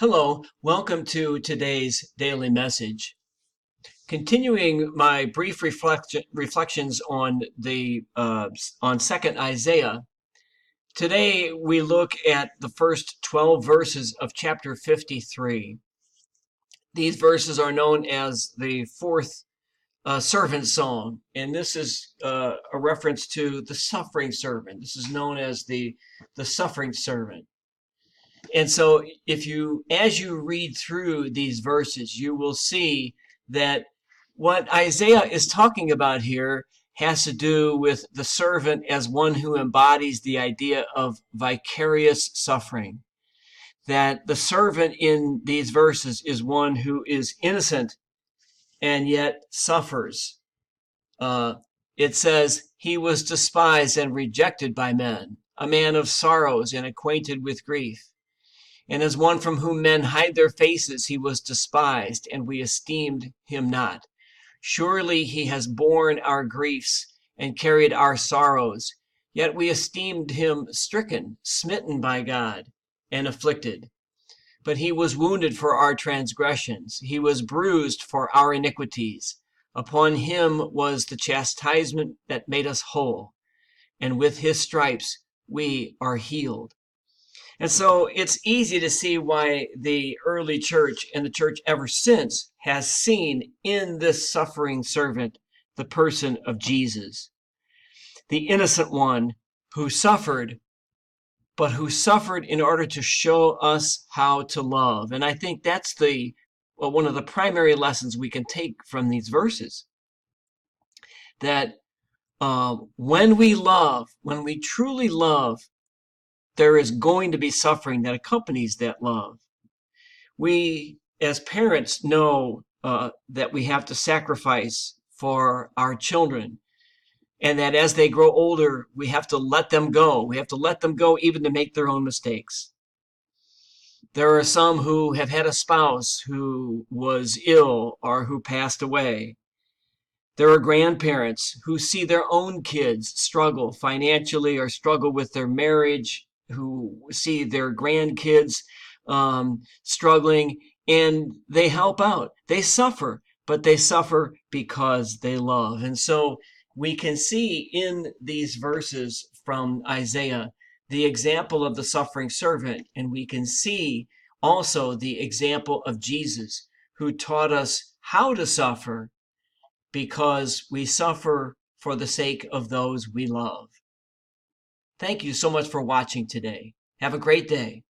Hello, welcome to today's daily message. Continuing my brief reflections on Second Isaiah. Today we look at the first 12 verses of chapter 53. These verses are known as the fourth servant song, and this is a reference to the suffering servant. This is known as the suffering servant. And so as you read through these verses, you will see that what Isaiah is talking about here has to do with the servant as one who embodies the idea of vicarious suffering. That the servant in these verses is one who is innocent and yet suffers. It says, he was despised and rejected by men, a man of sorrows and acquainted with grief. And as one from whom men hide their faces, he was despised, and we esteemed him not. Surely he has borne our griefs and carried our sorrows, yet we esteemed him stricken, smitten by God, and afflicted. But he was wounded for our transgressions, he was bruised for our iniquities. Upon him was the chastisement that made us whole, and with his stripes we are healed. And so it's easy to see why the early church and the church ever since has seen in this suffering servant the person of Jesus, the innocent one who suffered, but who suffered in order to show us how to love. And I think that's one of the primary lessons we can take from these verses, that when we truly love, there is going to be suffering that accompanies that love. We, as parents, know that we have to sacrifice for our children, and that as they grow older, we have to let them go. We have to let them go even to make their own mistakes. There are some who have had a spouse who was ill or who passed away. There are grandparents who see their own kids struggle financially or struggle with their marriage, who see their grandkids struggling, and they help out. They suffer, but they suffer because they love. And so we can see in these verses from Isaiah the example of the suffering servant, and we can see also the example of Jesus, who taught us how to suffer because we suffer for the sake of those we love. Thank you so much for watching today. Have a great day.